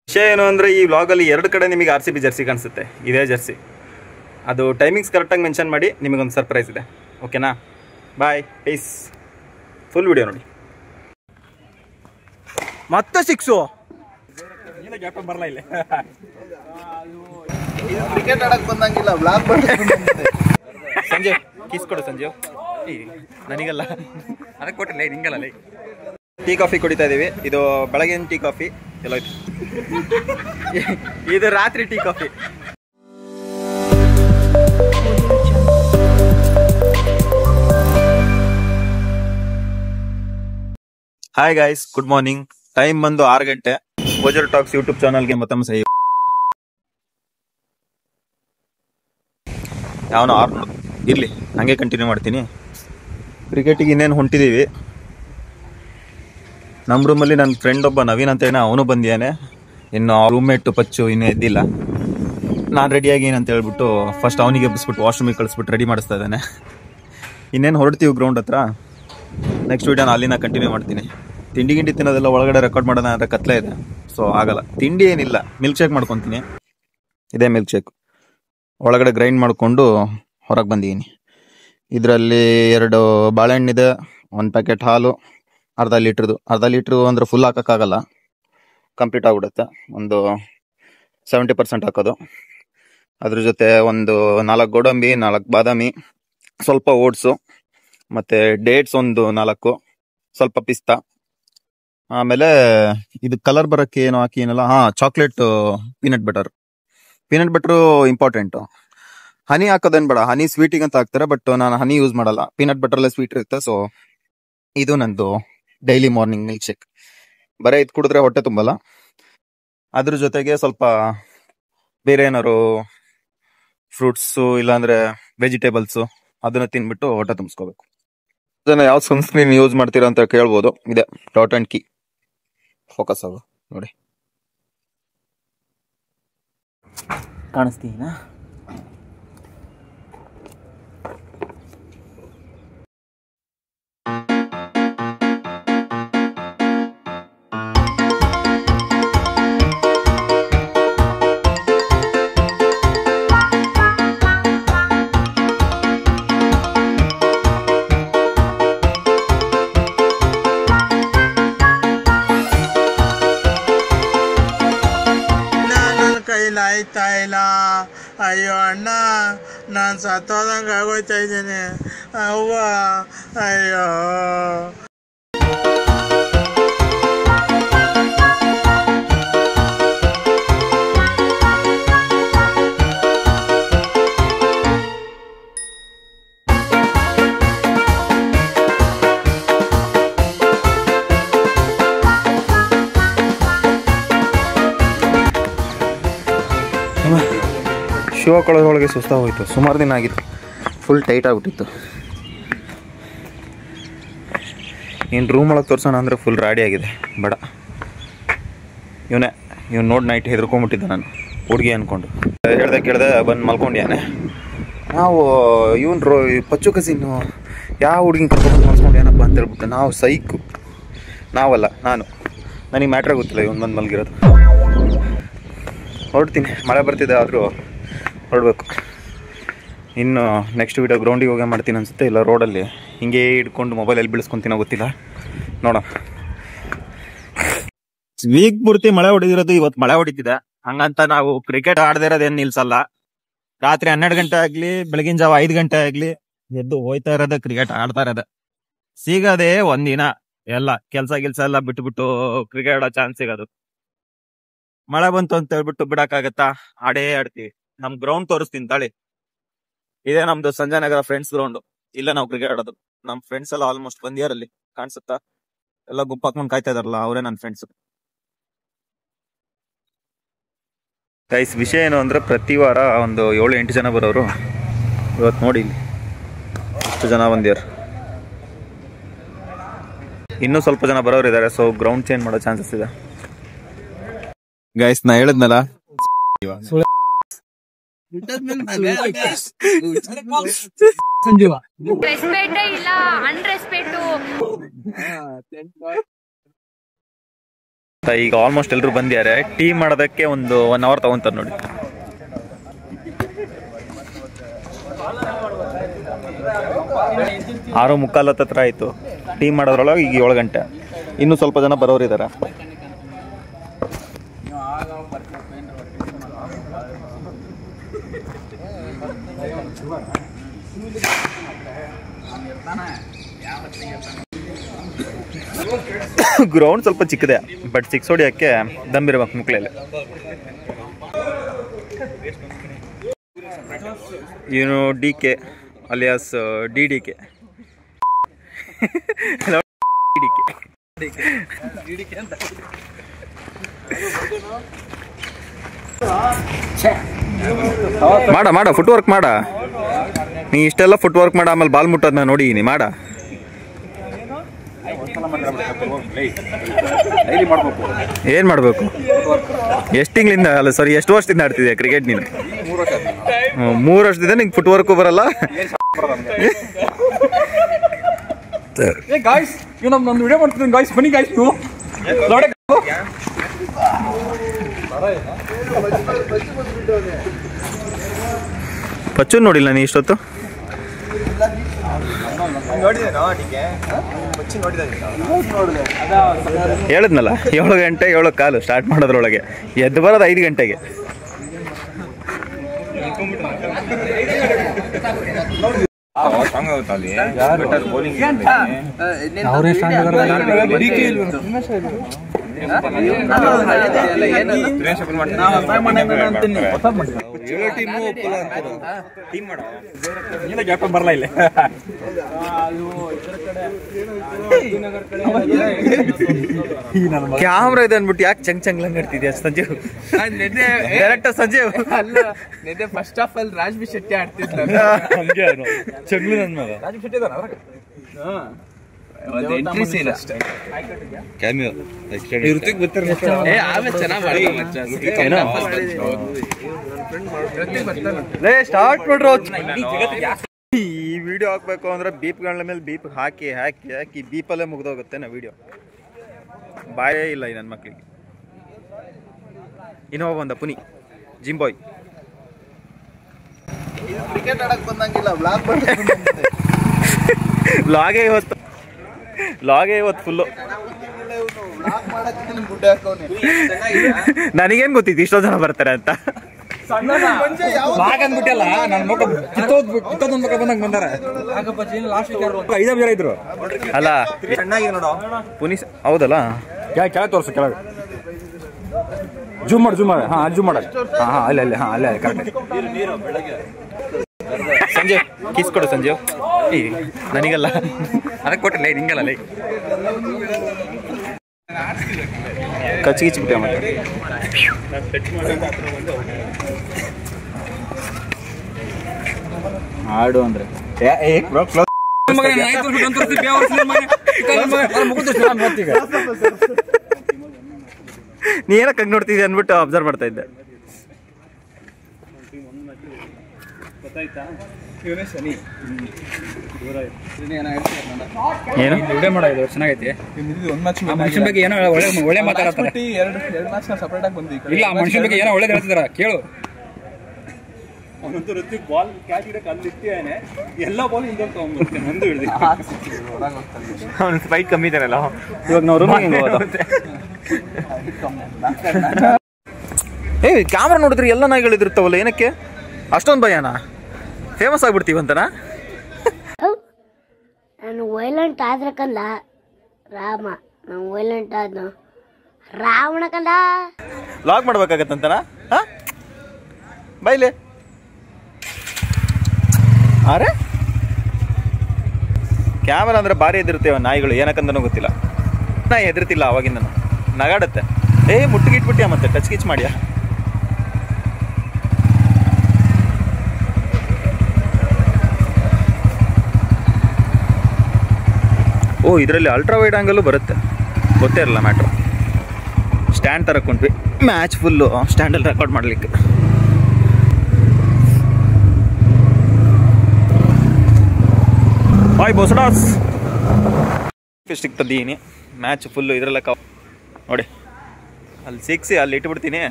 ವಿಷಯ ಏನು ಅಂದರೆ ಈ ವ್ಲಾಗಲ್ಲಿ 2 ಕಡೆ ನಿಮಗೆ RCB ಜರ್ಸಿ ಕಾಣಿಸುತ್ತೆ. ಇದೇ ಜರ್ಸಿ. ಅದು ಟೈಮಿಂಗ್ಸ್ ಕರೆಕ್ಟಾಗಿ ಮೆನ್ಷನ್ ಮಾಡಿ, ನಿಮಗೊಂದು ಸರ್ಪ್ರೈಸ್ ಇದೆ. ಓಕೆನಾ? ಬಾಯ್, ಪೀಸ್. ಫುಲ್ ವಿಡಿಯೋ ನೋಡಿ. ಮತ್ತೆ 6 ಬರಲ್ಲ ಇಲ್ಲ. ಕ್ರಿಕೆಟ್ ಆಡಕ್ ಬಂದಂಗಿಲ್ಲ, ಬ್ಲಾಕ್ ಸಂಜಯ್ ಕಿಸ್ ಕೊಡು ಸಂಜಯ್. ನನಗಲ್ಲ, ಅದಕ್ಕೆ ಕೊಟ್ಟಿಲ್ಲ, ನಿಂಗಲ್ಲ. ಟೀ ಕಾಫಿ ಕುಡಿತಾ ಇದೀವಿ. ಇದು ಬೆಳಗಿನ ಟೀ ಕಾಫಿ ಎಲ್ಲೋಯ್ತು. ಇದು ರಾತ್ರಿ tea coffee. Hi guys, good morning. Time ಬಂದು 6 ಗಂಟೆ. ವೋಜರ್ ಟಾಕ್ಸ್ ಯೂಟ್ಯೂಬ್ ಚಾನಲ್ಗೆ ಮತ್ತೊಮ್ಮೆ ಸಹಿ. ಯಾವನೋ 600 ಇರಲಿ, ಹಂಗೆ ಕಂಟಿನ್ಯೂ ಮಾಡ್ತೀನಿ. ಕ್ರಿಕೆಟಿಗೆ ಇನ್ನೇನು ಹೊಂಟಿದ್ದೀವಿ. ನಮ್ಮ ರೂಮಲ್ಲಿ ನನ್ನ ಫ್ರೆಂಡ್ ಒಬ್ಬ ನವೀನ್ ಅಂತ ಅವನು ಬಂದಿಯಾನೆ. ಇನ್ನು ರೂಮ್ಮೇಟು ಪಚ್ಚು ಇನ್ನೂ ಎದ್ದಿಲ್ಲ. ನಾನು ರೆಡಿಯಾಗಿ ಏನಂತ ಹೇಳ್ಬಿಟ್ಟು ಫಸ್ಟ್ ಅವನಿಗೆ ಎಬ್ಬಿಸ್ಬಿಟ್ಟು ವಾಶ್ರೂಮಿಗೆ ಕಳಿಸ್ಬಿಟ್ಟು ರೆಡಿ ಮಾಡಿಸ್ತಾ ಇದ್ದಾನೆ. ಇನ್ನೇನು ಹೊರಡ್ತೀವಿ ಗ್ರೌಂಡ್ ಹತ್ರ. ನೆಕ್ಸ್ಟ್ ವೀಡಿಯೋನ ಅಲ್ಲಿನ ಕಂಟಿನ್ಯೂ ಮಾಡ್ತೀನಿ. ತಿಂಡಿ ತಿನ್ನೋದೆಲ್ಲ ಒಳಗಡೆ ರೆಕಾರ್ಡ್ ಮಾಡೋಣ ಅಂದರೆ ಕತ್ಲೆ ಇದೆ, ಸೊ ಆಗಲ್ಲ. ತಿಂಡಿ ಏನಿಲ್ಲ, ಮಿಲ್ಕ್ ಶೇಕ್ ಮಾಡ್ಕೊತೀನಿ. ಇದೇ ಮಿಲ್ಕ್ ಶೇಕ್ ಒಳಗಡೆ ಗ್ರೈಂಡ್ ಮಾಡಿಕೊಂಡು ಹೊರಗೆ ಬಂದಿದ್ದೀನಿ. ಇದರಲ್ಲಿ 2 ಬಾಳೆಹಣ್ಣಿದೆ, 1 ಪ್ಯಾಕೆಟ್ ಹಾಲು, ಅರ್ಧ ಲೀಟ್ರದು ಅಂದರೆ ಫುಲ್ ಹಾಕೋಕ್ಕಾಗಲ್ಲ, ಕಂಪ್ಲೀಟ್ ಆಗಿಬಿಡುತ್ತೆ. ಒಂದು 70% ಹಾಕೋದು. ಅದ್ರ ಜೊತೆ ಒಂದು 4 ಗೋಡಂಬಿ, 4 ಬಾದಾಮಿ, ಸ್ವಲ್ಪ ಓಟ್ಸು, ಮತ್ತು ಡೇಟ್ಸ್ ಒಂದು 4, ಸ್ವಲ್ಪ ಪಿಸ್ತಾ. ಆಮೇಲೆ ಇದು ಕಲರ್ ಬರೋಕ್ಕೆ ಏನು ಹಾಕಿ ಏನಲ್ಲ, ಚಾಕ್ಲೇಟ್ ಪೀನಟ್ ಬಟರು ಇಂಪಾರ್ಟೆಂಟು. ಹನಿ ಹಾಕೋದೇನು ಬೇಡ, ಹನಿ ಸ್ವೀಟಿಗೆ ಅಂತ ಹಾಕ್ತಾರೆ, ಬಟ್ ನಾನು ಹನಿ ಯೂಸ್ ಮಾಡಲ್ಲ. ಪೀನಟ್ ಬಟರಲ್ಲೇ ಸ್ವೀಟ್ ಇರುತ್ತೆ. ಸೊ ಇದು ನಂದು ಡೈಲಿ ಮಾರ್ನಿಂಗ್ ಮಿಲ್ಕ್ ಶೇಕ್. ಬರೀ ಇದು ಕುಡಿದ್ರೆ ಹೊಟ್ಟೆ ತುಂಬಲ್ಲ. ಅದ್ರ ಜೊತೆಗೆ ಸ್ವಲ್ಪ ಬೇರೆ ಏನಾದ್ರು ಫ್ರೂಟ್ಸು ಇಲ್ಲಾಂದರೆ ವೆಜಿಟೇಬಲ್ಸು ಅದನ್ನು ತಿನ್ಬಿಟ್ಟು ಹೊಟ್ಟೆ ತುಂಬಿಸ್ಕೋಬೇಕು. ಅದನ್ನು ಯಾವ ಸನ್ಸ್ಕ್ರೀನ್ ಯೂಸ್ ಮಾಡ್ತೀರಾ ಅಂತ ಕೇಳ್ಬೋದು. ಇದೆ ಡಾಟ್ ಆ್ಯಂಡ್ ಕೀ. ಫೋಕಸ್ ಆಗು ನೋಡಿ, ಕಾಣಿಸ್ತೀನಾ? ಆಯ್ತಾ ಇಲ್ಲ. ಅಯ್ಯೋ ಅಣ್ಣ, ನಾನು ಸತ್ತೋದಂಗೆ ಆಗೋಯ್ತಾ ಇದ್ದೀನಿ. ಅವ್ವ, ಅಯ್ಯೋ. ಶೂ ಹಾಕೊಳ್ಳೋದ್ರೊಳಗೆ ಸುಸ್ತಾಗೋಯ್ತು. ಸುಮಾರು ದಿನ ಆಗಿತ್ತು, ಫುಲ್ ಟೈಟ್ ಆಗಿಬಿಟ್ಟಿತ್ತು. ಇನ್ನು ರೂಮ್ ಒಳಗೆ ತೋರಿಸೋಣ ಅಂದರೆ ಫುಲ್ ರಾಡಿ ಆಗಿದೆ. ಬೇಡ, ಇವನು ನೋಡಿ ನೈಟ್ ಹೆದರ್ಕೊಂಡ್ಬಿಟ್ಟಿದ್ದೆ ನಾನು, ಹುಡುಗಿ ಅಂದ್ಕೊಂಡು. ಕೇಳ್ದೆ ಬಂದು ಮಲ್ಕೊಂಡ್ಯಾನೆ. ನಾವು ಪಚ್ಚು ಕಸಿನ್ನು ಯಾವ ಹುಡುಗಿನ ಕರ್ಕೊಂಡು ಮಲ್ಸ್ಕೊಂಡು ಏನಪ್ಪ ಅಂತ ಹೇಳ್ಬಿಟ್ಟು ನಾವು ಸೈಕು. ನಾವಲ್ಲ, ನನಗೆ ಮ್ಯಾಟ್ರೇ ಗೊತ್ತಿಲ್ಲ ಇವನು ಬಂದು ಮಲಗಿರೋದು. ಹೊರಡ್ತೀನಿ, ಮಳೆ ಬರ್ತಿದೆ, ಆದರೂ ಹೊರಡ್ಬೇಕು. ಇನ್ನು ನೆಕ್ಸ್ಟ್ ವೀಡಿಯೋ ಗ್ರೌಂಡಿಗೆ ಹೋಗಿ ಮಾಡ್ತೀನಿ ಅನಿಸುತ್ತೆ, ಇಲ್ಲ ರೋಡಲ್ಲಿ ಹಿಂಗೆ ಹಿಡ್ಕೊಂಡು ಮೊಬೈಲಲ್ಲಿ ಬೀಳಿಸ್ಕೊತೀನೋ ಗೊತ್ತಿಲ್ಲ, ನೋಡೋಣ. ವೀಕ್ ಪೂರ್ತಿ ಮಳೆ ಹೊಡಿದಿರೋದು, ಇವತ್ತು ಮಳೆ ಹೊಡಿತಿದೆ. ಹಂಗಂತ ನಾವು ಕ್ರಿಕೆಟ್ ಆಡದೇ ಇರೋದೇನು ನಿಲ್ಸಲ್ಲ. ರಾತ್ರಿ 12 ಗಂಟೆ ಆಗಲಿ, ಬೆಳಗಿನ ಜಾವ 5 ಗಂಟೆ ಆಗಲಿ ಎದ್ದು ಹೋಯ್ತಾ ಇರೋದು, ಕ್ರಿಕೆಟ್ ಆಡ್ತಾ ಇರೋದು. ಸಿಗದೆ ಒಂದಿನ ಎಲ್ಲ ಕೆಲಸ ಎಲ್ಲ ಬಿಟ್ಬಿಟ್ಟು ಕ್ರಿಕೆಟ್ ಆಡೋ ಚಾನ್ಸ್ ಸಿಗೋದು. ಮಳೆ ಬಂತು ಅಂತ ಹೇಳ್ಬಿಟ್ಟು ಬಿಡಕ್ಕಾಗತ್ತಾ? ಆಡ್ತೀವಿ. ನಮ್ ಗ್ರೌಂಡ್ ತೋರಿಸ್ತೀನಿ ತಾಳಿ. ಇದೇ ನಮ್ದು ಸಂಜಯ್ ನಗರ ಫ್ರೆಂಡ್ಸ್ ಗ್ರೌಂಡ್. ಇಲ್ಲ ನಾವು ಕ್ರಿಕೆಟ್ ಆಡೋದು. ನಮ್ ಫ್ರೆಂಡ್ಸ್ ಎಲ್ಲ ಆಲ್ಮೋಸ್ಟ್ ಬಂದಿಯಾರಲ್ಲಿ ಕಾಣಿಸುತ್ತಾ, ಎಲ್ಲ ಗುಂಪು ಹಾಕೊಂಡು ಕಾಯ್ತಾ ಇದಾರಲ್ಲ, ಅವರೇ ನನ್ನ ಫ್ರೆಂಡ್ಸ್. ಗೈಸ್, ವಿಷಯ ಏನು ಅಂದ್ರೆ ಪ್ರತಿ ವಾರ ಒಂದು 7-8 ಜನ ಬರೋರು. ಇವತ್ತು ನೋಡಿ ಇಲ್ಲಿ ಎಷ್ಟು ಜನ ಬಂದಿಯಾರ. ಇನ್ನೂ ಸ್ವಲ್ಪ ಜನ ಬರೋರು ಇದ್ದಾರೆ. ಸೊ ಗ್ರೌಂಡ್ ಚೇಂಜ್ ಮಾಡೋ ಚಾನ್ಸಸ್ ಇದೆ. ಗೈಸ್, ನಾ ಹೇಳಿದ್ನಲ್ಲ, ರೆಸ್ಪೆಕ್ಟ್ ಇಲ್ಲ, ಅನ್ರೆಸ್ಪೆಕ್ಟ್. ಈಗ ಆಲ್ಮೋಸ್ಟ್ ಎಲ್ಲರೂ ಬಂದಿದ್ದಾರೆ. ಟೀ ಮಾಡೋದಕ್ಕೆ ಒಂದು 1 hour ತಗೊಂತಾರೆ ನೋಡಿ. ಆರು ಮುಕ್ಕಾಲು ಹತ್ರ ಆಯಿತು. ಟೀ ಮಾಡೋದ್ರೊಳಗೆ ಈಗ 7 ಗಂಟೆ. ಇನ್ನೂ ಸ್ವಲ್ಪ ಜನ ಬರೋರಿದ್ದಾರೆ. ಗ್ರೌಂಡ್ ಸ್ವಲ್ಪ ಚಿಕ್ಕದೆ, ಬಟ್ 6 ಹೊಡಿಯೋಕ್ಕೆ ದಮ್ಮಿರ್ಬೇಕು ಮುಕ್ಳಲ್ಲಿ. ಇವನು DK ಅಲಿಯಾಸ್ DDK. ಮಾಡ ಫುಟ್ ವರ್ಕ್ ಮಾಡ. ನೀ ಇಷ್ಟೆಲ್ಲ ಫುಟ್ ವರ್ಕ್ ಮಾಡ, ಆಮೇಲೆ ಬಾಲ್ ಮುಟ್ಟೋದನ್ನ ನೋಡಿ ನೀ ಮಾಡ. ಏನ್ ಮಾಡ್ಬೇಕು? ಎಷ್ಟು ತಿಂಗಳಿಂದ ಅಲ್ಲ ಸಾರಿ ಎಷ್ಟು ವರ್ಷದಿಂದ ಆಡ್ತಿದ್ಯಾ ಕ್ರಿಕೆಟ್ ನೀನು? 3 ವರ್ಷದಿಂದ ನಿಂಗೆ ಫುಟ್ ವರ್ಕು ಬರಲ್ಲ. ವಿಡಿಯೋ ಮಾಡ್ತಿದ್ದೀನಿ ಗಾಯ್ಸ್, ಬನ್ನಿ ಗಾಯ್ಸ್ ನೀವು. ಪಚ್ಚು ನೋಡಿಲ್ಲ ನೀ ಇಷ್ಟೊತ್ತು? ಹೇಳಿದ್ನಲ್ಲ 7 ಗಂಟೆ 7 ಕಾಲು ಸ್ಟಾರ್ಟ್ ಮಾಡೋದ್ರೊಳಗೆ ಎದ್ದು ಬರೋದು 5 ಗಂಟೆಗೆ. ಬರಲ್ಲ ಇಲ್ಲ ಕ್ಯಾಮ್ರಾ ಇದೆ ಅಂದ್ಬಿಟ್ಟು ಯಾಕೆ ಚಂಗ್ಲಂಗ್ ಆಡ್ತಿದ್ಯಾ ಸಂಜೀವ್? ಡೈರೆಕ್ಟರ್ ಸಂಜೀವ್ ಅಲ್ಲ, ನಿನ್ನೆ first of all Raj B Shetty ಆಡ್ತಿದ್ಲ. ಚಂಗ್ಲು ನನ್ನ ಮಗ. ಎಂಟ್ರಿ ಸೀನ್ ಅಷ್ಟೇ. ಸ್ಟಾರ್ಟ್ ಮಾಡ್ರು. ಈ ವಿಡಿಯೋ ಹಾಕ್ಬೇಕು ಅಂದ್ರೆ ಬೀಪ್ಗಳ ಮೇಲೆ ಬೀಪ್ ಹಾಕಿ ಹಾಕಿ ಹಾಕಿ ಬೀಪಲ್ಲೇ ಮುಗ್ದೋಗುತ್ತೆ ನಾ ವಿಡಿಯೋ. ಬಾಯೇ ಇಲ್ಲ ಈ ನನ್ನ ಮಕ್ಳಿಗೆ. ಇನ್ನೊಬ್ಬ ಬಂದ ಪುನಿ ಜಿಮ್ ಬಾಯ್. ಕ್ರಿಕೆಟ್ ಆಡಕ್ ಬಂದಂಗಿಲ್ಲ, ಬ್ಲಾಗ್ ಲಾಗೇ ಇವತ್ತು ಫುಲ್ಲು. ನನಗೇನು ಗೊತ್ತಿತ್ತು ಇಷ್ಟೊಂದು ಜನ ಬರ್ತಾರೆ ಅಂತ. ಅಂದ್ಬಿಟ್ಟಲ್ಲ ನನ್ನ ಮಗ ಕಿತ್ತೋದ್ ಮಗ ಬಂದಂಗ ಬಂದಾರ. 5 ಜನ ಇದ್ರು ಅಲ್ಲ ಪುನಿ. ಹೌದಲ್ಲ, ಕೆಳಗೆ ತೋರ್ಸು, ಕೆಳಗೆ ಜೂಮ್ ಮಾಡಿ. ಹಾ ಜೂಮ್ ಮಾಡ. ಹಾ ಅಲ್ಲೇ ಅಲ್ಲೇ ಕರೆಕ್ಟ್. ಸಂಜಯ್ ಕಿಸ್ ಕೊಡು ಸಂಜಯ್. ನನಗಲ್ಲ, ಅದಕ್ಕೆ ಕೊಟ್ಟಿಲ್ಲ ನಿಂಗಲ್ಲ. ಕಚ್ಚಿಗಿಚ್ಬಿಟ್ಟೆ ಮತ್ತೆ. ಆಡು ಅಂದ್ರೆ ನೀ ಏನಕ್ಕೆ ಹಂಗೆ ನೋಡ್ತಿದ್ದೆ ಅಂದ್ಬಿಟ್ಟು ಅಬ್ಸರ್ವ್ ಮಾಡ್ತಾ ಇದ್ದೆ. ಏನು ವಿಡಿಯೋ ಮಾಡೋದು ಚೆನ್ನಾಗೈತಿ. ಮನುಷ್ಯನ ಬಗ್ಗೆ ಏನೋ ಒಳ್ಳೆ ಮಾತಾಡ್ತಾರೆ. ಇಲ್ಲ, ಮನುಷ್ಯನ ಬಗ್ಗೆ ಏನೋ ಒಳ್ಳೇದು ಹೇಳ್ತಿದಾರ ಕೇಳು. ಬಾಲ್ ಕ್ಯಾಚ್ ಹಿಡಕ್ಕೆ ಅಲ್ಲಿರ್ತೀಯಾನೆ, ಎಲ್ಲ ಬಾಲ್ ಹಿಂದೆ ತಗೊಂಡ್ಬರ್ತೀನಿ ಒಂದು ಹಿಡಿದು. ಅವ್ನು ಸ್ಪೈಟ್ ಕಮ್ಮಿ ಇದಾರಲ್ಲ ಇವಾಗ ನಾವು ಕ್ಯಾಮ್ರಾ ನೋಡಿದ್ರೆ ಎಲ್ಲ ನಾಯಿಗಳಿದಿರ್ತಾವಲ್ಲ, ಏನಕ್ಕೆ ಅಷ್ಟೊಂದು ಭಯನಾ? ಫೇಮಸ್ ಆಗ್ಬಿಡ್ತೀವಂತನಾ? ನಾನು ವೈಲೆಂಟ್ ಆದ್ರಕಲ್ಲ ರಾಮ, ನಾನು ವೈಲೆಂಟ್ ಆದ್ನು ರಾವಣಕಲ್ಲ. ಲಾಗ್ ಮಾಡ್ಬೇಕಾಗತ್ತಂತನಾ? ಹಾ ಬೈಲೆ ಅರೆ ಕ್ಯಾಮರಾ ಅಂದ್ರೆ ಭಾರಿ ಎದುರ್ತೇವ ನಾಯಿಗಳು, ಏನಕ್ಕಂತನೂ ಗೊತ್ತಿಲ್ಲ. ನಾ ಎದುರ್ತಿಲ್ಲ ಅವಾಗಿಂದ, ನಗಾಡತ್ತೆ. ಮುಟ್ಟಿಗಿಟ್ಬಿಟ್ಟ್ಯಾ ಮತ್ತೆ ಟಚ್ ಕಿಚ್ ಮಾಡ್ಯಾ? ಓ, ಇದರಲ್ಲಿ ಅಲ್ಟ್ರಾ ವೈಡ್ ಆಂಗಲ್ಲು ಬರುತ್ತೆ, ಗೊತ್ತೇ ಇರಲ್ಲ ಮ್ಯಾಟ್ರು. ಸ್ಟ್ಯಾಂಡ್ ತರಕೊಂಡ್ವಿ ಮ್ಯಾಚ್ ಫುಲ್ಲು ಸ್ಟ್ಯಾಂಡಲ್ಲಿ ರೆಕಾರ್ಡ್ ಮಾಡಲಿಕ್ಕೆ. ಹಾಯ್ ಬೋಸಡಾಸ್. ಸಿಗ್ತದೀನಿ ಮ್ಯಾಚ್ ಫುಲ್ಲು ಇದರಲ್ಲ ನೋಡಿ. ಅಲ್ಲಿ ಸಿಕ್ಸಿ ಅಲ್ಲಿ ಇಟ್ಬಿಡ್ತೀನಿ.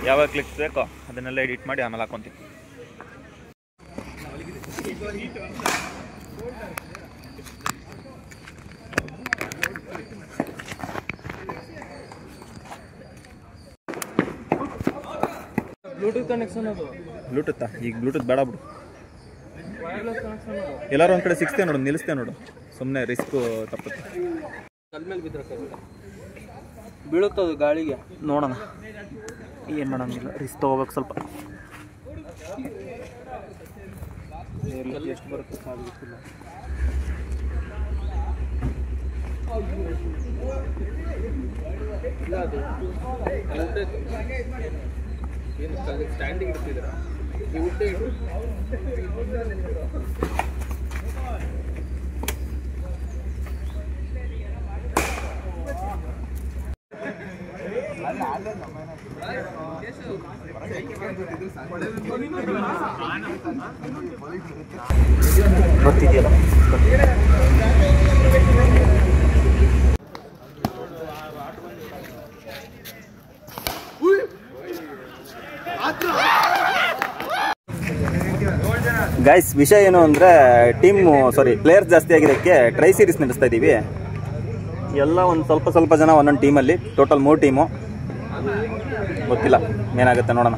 ಯಾವಾಗ ಕ್ಲಿಕ್ಸ್ ಬೇಕೋ ಅದನ್ನೆಲ್ಲ ಎಡಿಟ್ ಮಾಡಿ ಆಮೇಲೆ ಹಾಕೊತೀನಿ. ಬ್ಲೂಟೂತ್ ಕನೆಕ್ಷನ್ ಅದು. ಬ್ಲೂಟೂತಾ? ಈಗ ಬ್ಲೂಟೂತ್ ಬೇಡ ಬಿಡು. ಎಲ್ಲರೂ ಒಂದು ಕಡೆ ಸಿಕ್ಸ್ತೇ ನೋಡು, ನಿಲ್ಲಿಸ್ತೇ ನೋಡು, ಸುಮ್ಮನೆ ರಿಸ್ಕ್ ತಪ್ಪುತ್ತೆ. ಕಲ್ ಮೇಲೆ ಬಿದ್ದರೆ ಬೀಳುತ್ತದು ಗಾಳಿಗೆ. ನೋಡೋಣ, ಏನು ಮಾಡೋಂಗಿಲ್ಲ, ರಿಸ್ಕ್ ತೊಗೋಬೇಕು ಸ್ವಲ್ಪ. ಎಷ್ಟು ಬರುತ್ತೆ ಸಾಧಿಸಿಲ್ಲ. ಇಲ್ಲ ಅದು ಏನು ಸ್ಟ್ಯಾಂಡಿಂಗ್ ಇಡ್ತಿದ್ದೀರಾ ನೀವು? ಉಡ್ಡೆ ಇಡು. ಗೊತ್ತಿದೆಯಲ್ಲ. ಗೈಸ್, ವಿಷಯ ಏನು ಅಂದರೆ ಪ್ಲೇಯರ್ಸ್ ಜಾಸ್ತಿ ಆಗಿದ್ದಕ್ಕೆ ಟ್ರೈ ಸೀರೀಸ್ ನಡೆಸ್ತಾ ಇದ್ದೀವಿ. ಎಲ್ಲ ಒಂದು ಸ್ವಲ್ಪ ಜನ ಒಂದೊಂದು ಟೀಮಲ್ಲಿ, ಟೋಟಲ್ 3 ಟೀಮು. ಗೊತ್ತಿಲ್ಲ ಏನಾಗುತ್ತೆ, ನೋಡೋಣ.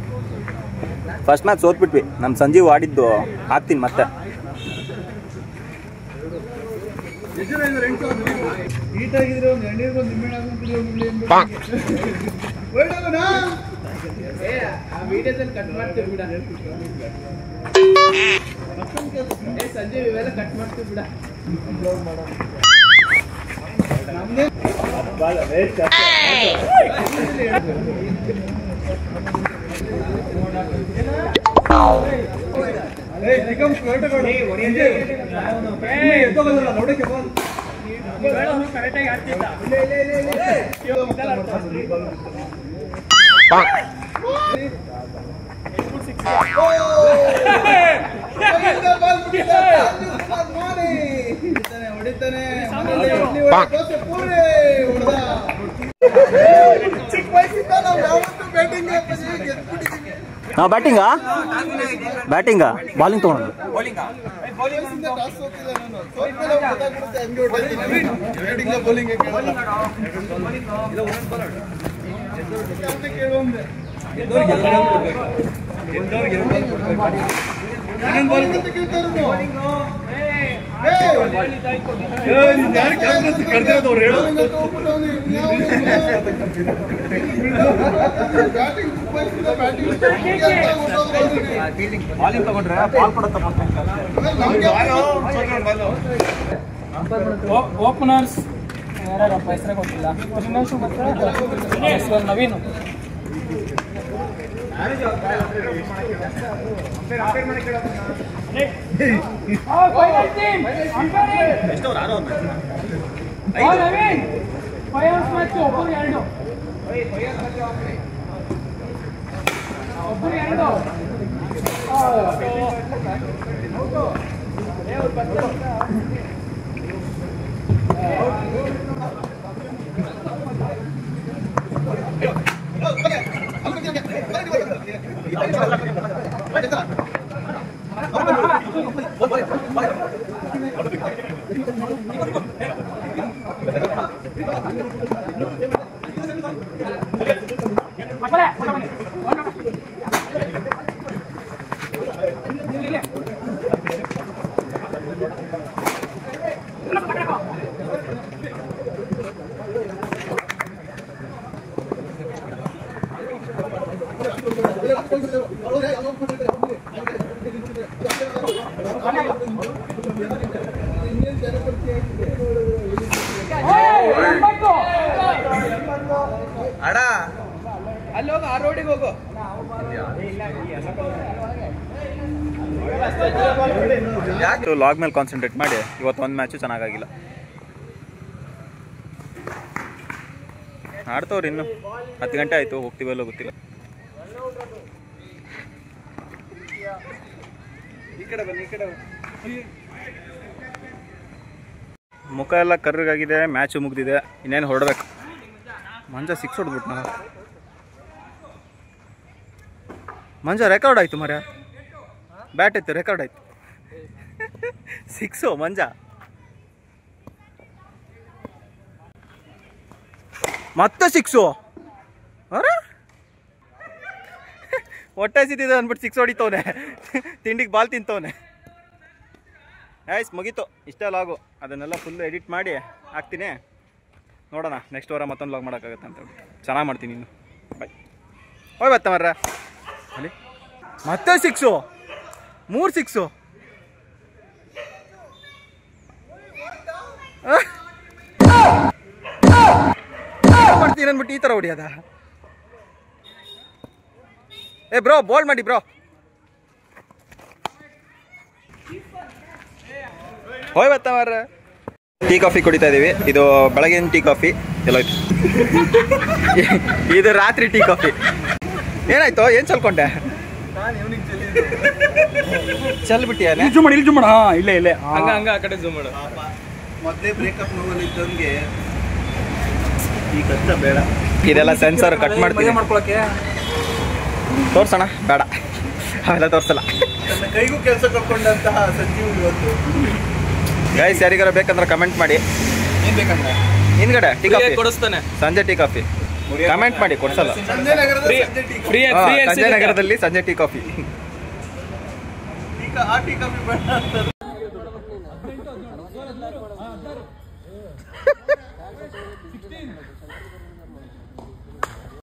ಫಸ್ಟ್ ಮ್ಯಾಚ್ ಸೋತ್ಬಿಟ್ವಿ. ನಮ್ಮ ಸಂಜೀವ್ ಆಡಿದ್ದು ಹಾಕ್ತೀನಿ ಮತ್ತೆ. ಕಟ್ ಮಾಡ್ತೀವಿ ಬಿಡ ಸಂಜೆ ಇವೆಲ್ಲ ಕಟ್ ಮಾಡ್ತೀವಿ ಬಿಡ. ನಾವು ಬ್ಯಾಟಿಂಗ ಬಾಲಿಂಗ್ ತಗೊಂಡು ಓಪನರ್ಸ್ ಯಾರಪ್ಪ ಹೆಸರೇ ಗೊತ್ತಿಲ್ಲ. ನವೀನ್ ಅಡ ಅಲ್ಲಿ ಹೋಗು, ಆ ರೋಡಿಗೆ ಹೋಗು. ಲಾಗ್ ಮೇಲೆ ಕಾನ್ಸಂಟ್ರೇಟ್ ಮಾಡಿ. ಇವತ್ತು ಒಂದು ಮ್ಯಾಚು ಚೆನ್ನಾಗಾಗಿಲ್ಲ. ಆಡ್ತವ್ರಿ ಇನ್ನು 10 ಗಂಟೆ ಆಯಿತು. ಹೋಗ್ತೀವಲ್ಲೋ ಗೊತ್ತಿಲ್ಲ. ಮುಖ ಎಲ್ಲ ಕರ್ರಗಾಗಿದೆ. ಮ್ಯಾಚು ಮುಗ್ದಿದೆ. ಇನ್ನೇನು ಹೊರಡ್ಬೇಕು. ಮಂಜ 6 ಹೊಡೆದ್ಬಿಟ್ಟು ನಾವು ಮಂಜ ರೆಕಾರ್ಡ್ ಆಯ್ತು ಮರ, ಬ್ಯಾಟ್ ಇತ್ತು ರೆಕಾರ್ಡ್ ಆಯ್ತು. 6 ಮಂಜ. ಮತ್ತೆ 6. ಅರೆ ಹೊಟ್ಟೆ ಸಿದ್ದಿದೆ ಅಂದ್ಬಿಟ್ಟು 6 ಹೊಡಿತವನೆ, ತಿಂಡಿಗೆ ಬಾಲ್ ತಿಂತವನೆ. ಆಯ್ಸ್ ಮುಗೀತು, ಇಷ್ಟೇ ಲಾಗು. ಅದನ್ನೆಲ್ಲ ಫುಲ್ ಎಡಿಟ್ ಮಾಡಿ ಹಾಕ್ತೀನಿ. ನೋಡೋಣ ನೆಕ್ಸ್ಟ್ ವಾರ ಮತ್ತೊಂದು ಲಾಗ್ ಮಾಡೋಕ್ಕಾಗತ್ತೆ ಅಂತ. ಚೆನ್ನಾಗಿ ಮಾಡ್ತೀನಿ ಇನ್ನು. ಬಾಯ್. ಹೋಯ್ ಬತ್ತ ಮರ್ರ ಅಲ್ಲಿ ಮತ್ತೆ 6, 3 6. ಮಾಡ್ತೀನಿ ಅಂದ್ಬಿಟ್ಟು ಈ ಥರ ಹೊಡಿಯೋದ? ಏ ಬ್ರೋ ಬೋಲ್ಡ್ ಮಾಡಿ ಬ್ರೋ. ಹೋಯ್ ಬತ್ತ ಮಾರ್ರೆ. ಟೀ ಕಾಫಿ ಕುಡಿತಾ ಇದೀವಿ. ಇದು ಬೆಳಗಿನ ಟೀ ಕಾಫಿ ಎಲ್ಲೋಯ್ತು. ಇದು ರಾತ್ರಿ ಟೀ ಕಾಫಿ. ಏನಾಯ್ತು? ಏನ್ ಚಲ್ಕೊಂಡೆ? ಚಲ್ಬಿಟ್ಟಿಯಾನೆ. ಜೂಮ್ ಮಾಡಿ, ಇಲ್ಲಿ ಜೂಮ್ ಮಾಡ. ಇಲ್ಲೇ ಇಲ್ಲೇ ಹಂಗ ಆ ಕಡೆ ಜೂಮ್ ಮಾಡು. ಮೊದಲೇ ಬ್ರೇಕಪ್ ನೋವಲ್ಲಿ ಇದ್ದಂಗೆ ಈ ಕಷ್ಟ ಬೇಡ. ಇದೆಲ್ಲ ಸೆನ್ಸರ್ ಕಟ್ ಮಾಡ್ತೀವಿ. ಮಾಡ್ಕೊಳಕ್ಕೆ ತೋರ್ಸೋಣ ಬೇಡ, ಅವೆಲ್ಲ ತೋರ್ಸಲ್ಲ. ನನ್ನ ಕೈಗೂ ಕೆಲಸ ಕಳ್ಕೊಂಡಂತಹ ಸಂಜೀವ್ ಇವತ್ತು. ಗೈಸ್ ಯಾರಿಗಾರ ಬೇಕಂದ್ರೆ ಕಮೆಂಟ್ ಮಾಡಿ. ಏನ್ ಬೇಕಂದ್ರೆ ಹಿಂದ್ಗಡೆ ಟೀ ಕಾಫಿ ಕೊಡಿಸ್ತಾನೆ. ಸಂಜೆ ಟೀ ಕಾಫಿ ಕಮೆಂಟ್ ಮಾಡಿ, ಕೊಡ್ಸಲ್ಲ. ಸಂಜಯ್ ನಗರದ ಫ್ರೀ ಸಂಜಯ್ ನಗರದಲ್ಲಿ ಸಂಜೆ ಟೀ ಕಾಫಿ. ಆ ಟೀ ಕಾಫಿ ಬೇಡ ಅಂತ